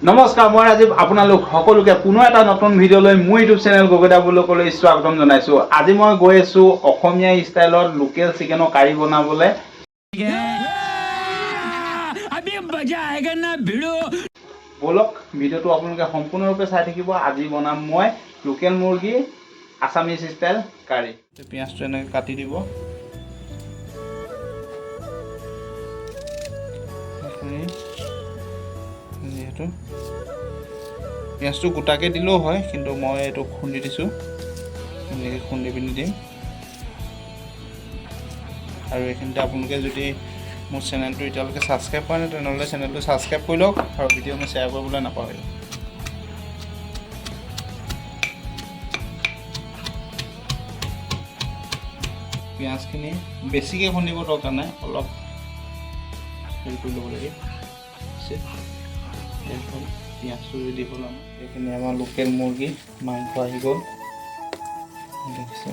নমস্কাৰ, মই আজি আপোনালোক সকলোকে পুনৰ এটা নতুন ভিডিঅ'লৈ মোৰ ইউটিউব চেনেল গগৈদা ব্লগলৈ স্বাগতম জনাইছোঁ। আজি মই গৈ আছোঁ অসমীয়া ষ্টাইলত লোকেল চিকেনৰ কাৰী বনাবলৈ। বলক ভিডিঅ'টো আপোনালোকে সম্পূৰ্ণৰূপে চাই থাকিব। আজি বনাম মই লোকেল মুৰ্গী আছামিজ ষ্টাইল কাৰী। পিঁয়াজটো এনেকৈ কাটি দিব। যিহেতু পিঁয়াজটো গোটাকৈ দিলেও হয়, কিন্তু মই এইটো খুন্দি দিছোঁ। এনেকৈ খুন্দি পিনি দিম। আৰু এইখিনিতে আপোনালোকে যদি মোৰ চেনেলটো এতিয়ালৈকে ছাবস্ক্ৰাইব কৰা নাই তেনেহ'লে চেনেলটো ছাবস্ক্ৰাইব কৰি লওক আৰু ভিডিঅ'টো শ্বেয়াৰ কৰিবলৈ নাপাহৰিব। পিঁয়াজখিনি বেছিকৈ খুন্দিব দৰকাৰ নাই, অলপ হেৰি কৰি ল'ব লাগে। পিঁয়াজটো ৰেডি হ'ল আমাৰ। এইখিনি আমাৰ লোকেল মুৰ্গী মাংস আহি গ'ল, দেখিছে।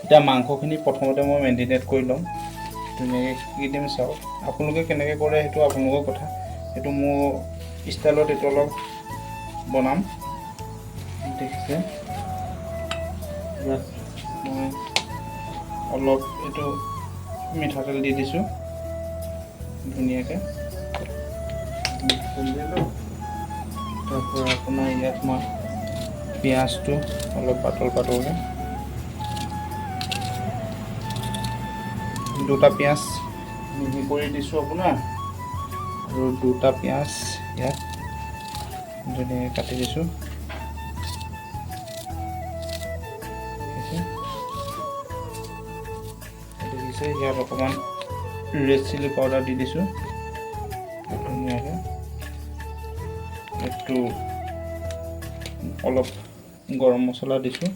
এতিয়া মাংসখিনি প্ৰথমতে মই মেৰিনেট কৰি ল'ম। ধুনীয়াকৈ কি দিম চাওক। আপোনালোকে কেনেকৈ কৰে সেইটো আপোনালোকৰ কথা। সেইটো মোৰ ষ্টাইলত এইটো অলপ বনাম, দেখিছে। মই অলপ এইটো মিঠাতেল দি দিছোঁ ধুনীয়াকৈ। তাৰপৰা আপোনাৰ ইয়াত মই পিঁয়াজটো অলপ পাতল পাতলকৈ, দুটা পিঁয়াজ মিহি কৰি দিছোঁ আপোনাৰ, আৰু দুটা পিঁয়াজ ইয়াত ধুনীয়াকৈ কাটি দিছোঁ। দেখিছে, ইয়াত অকণমান ৰেড চিলি পাউডাৰ দি দিছোঁ ধুনীয়াকৈ। এইটো অলপ গৰম মছলা দিছোঁ,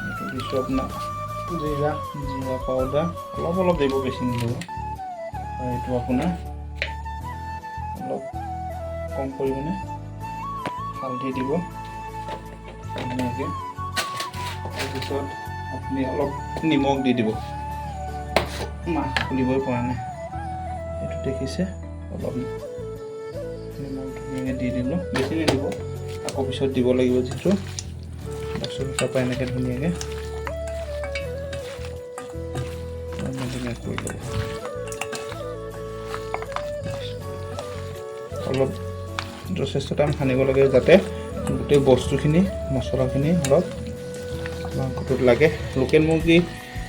এইটো দিছোঁ আপোনাৰ জিৰা পাউডাৰ অলপ অলপ দিব, বেছি নিদিব। আৰু এইটো আপোনাৰ অলপ কম পৰিমাণে হালধি দিব ধুনীয়াকৈ। তাৰপিছত আপুনি অলপ নিমখ দি দিব। মাছ খুলিবই পৰা নাই, এইটো দেখিছে। অলপ নিমখ ধুনীয়াকৈ দি দিলোঁ, বেছি নিদিব, আকৌ পিছত দিব লাগিব যিহেতু। তাৰপিছত তাৰপৰা এনেকৈ ধুনীয়াকৈ কৰি ল'ব। অলপ যথেষ্ট টাইম সানিব লাগে যাতে গোটেই বস্তুখিনি মছলাখিনি অলপ মাংসটোত লাগে। লোকেল মুৰ্গী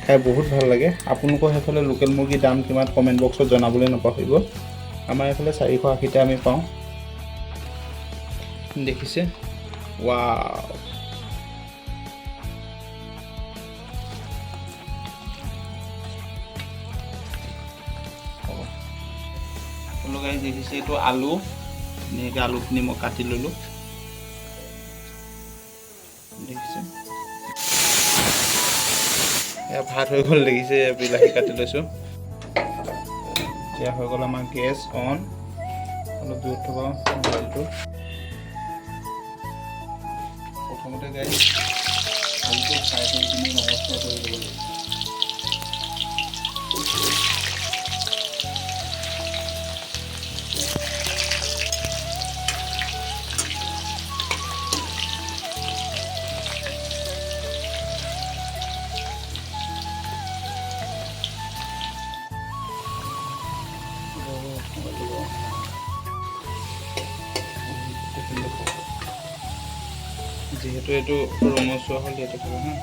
খাই বহুত ভাল লাগে। আপোনালোকৰ সেইফালে লোকেল মুৰ্গীৰ দাম কিমান কমেণ্ট বক্সত জনাবলৈ নাপাহৰিব। আমাৰ এইফালে 480টা আমি পাওঁ, দেখিছে। ৱাও, আপোনালোকে দেখিছে। এইটো আলু, ধুনীয়াকৈ আলুখিনি মই কাটি ল'লোঁ, দেখিছে। এয়া ভাত হৈ গ'ল, দেখিছে। বিলাহী কাটি লৈছোঁ। এতিয়া হৈ গ'ল আমাৰ গেছ অন। অলপ দূৰত থ'ব মোবাইলটো। প্ৰথমতে গাইজ আলুটো ফ্ৰাই কৰি কিনি নমস্কাৰ কৰি ল'ব লাগিব। যিহেতু এইটো ৰঙচুৱা হ'ল, যিহেতু থাকে হা,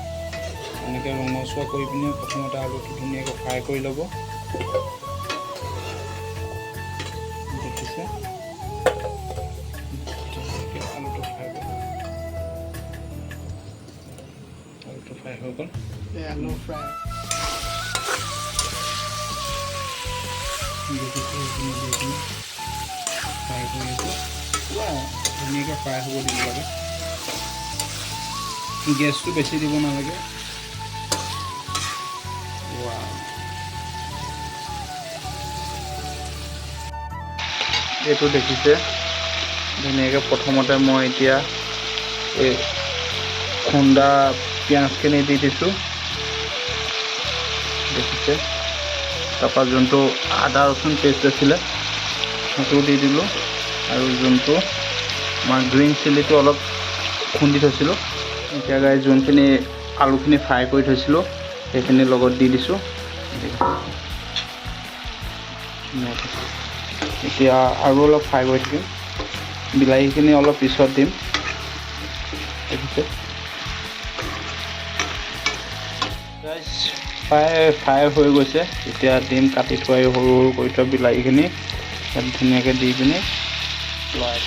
এনেকৈ ৰঙচুৱা কৰি পিনে প্ৰথমতে আলুটো ধুনীয়াকৈ ফ্ৰাই কৰি ল'ব, দেখিছে। আলুটো ফ্ৰাই হৈ গ'ল। আলু ফ্ৰাই ফ্ৰাই কৰি ধুনীয়াকৈ ফ্ৰাই হ'ব দিব লাগে। গেছটো বেছি দিব নালাগে। এইটো দেখিছে ধুনীয়াকৈ। প্ৰথমতে মই এতিয়া এই খুন্দা পিঁয়াজখিনি দি দিছোঁ, দেখিছে। তাৰপৰা যোনটো আদা ৰচুন পেষ্ট আছিলে সেইটো দি দিলোঁ আৰু যোনটো আমাৰ গ্ৰীণ চিলিটো অলপ খুন্দি থৈছিলোঁ এতিয়া গাইজ যোনখিনি আলুখিনি ফ্ৰাই কৰি থৈছিলোঁ সেইখিনি লগত দি দিছোঁ এতিয়া আৰু অলপ ফ্ৰাই কৰি থাকিম বিলাহীখিনি অলপ পিছত দিম দেখিছে গাইজ ফ্ৰাই হৈ গৈছে এতিয়া দিম কাটি থোৱা সৰু সৰু কৰি থোৱা বিলাহীখিনি ইয়াত ধুনীয়াকৈ দি পিনি লৰাই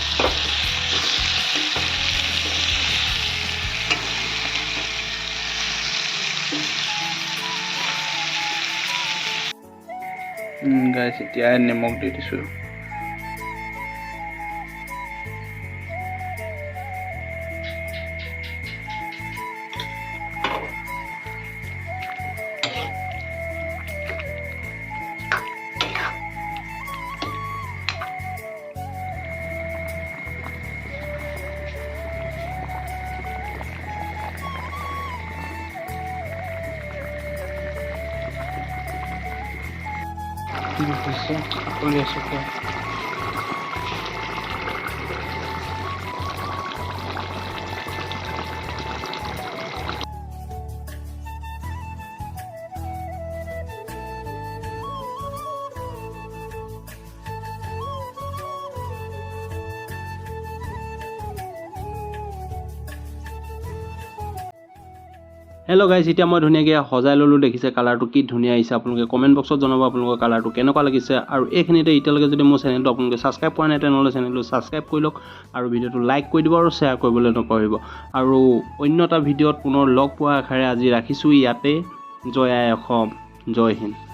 গাইজ এতিয়া নিমখ দি দিছোঁ খুলি আছোঁ হেল্ল' গাইজ এতিয়া মই ধুনীয়াকৈ সজাই ল'লোঁ দেখিছে কালাৰটো কি ধুনীয়া আহিছে আপোনালোকে কমেণ্ট বক্সত জনাব আপোনালোকৰ কালাৰটো কেনেকুৱা লাগিছে আৰু এইখিনিতে এতিয়ালৈকে যদি মোৰ চেনেলটো আপোনালোকে ছাবস্ক্ৰাইব কৰা নাই তেনেহ'লে চেনেলটো ছাবস্ক্ৰাইব কৰি লওক আৰু ভিডিঅ'টো লাইক কৰি দিব আৰু শ্বেয়াৰ কৰিবলৈ নকৰিব আৰু অন্য এটা ভিডিঅ'ত পুনৰ লগ পোৱাৰ আশাৰে আজি ৰাখিছোঁ ইয়াতে জয় আই অসম জয় হিন্দ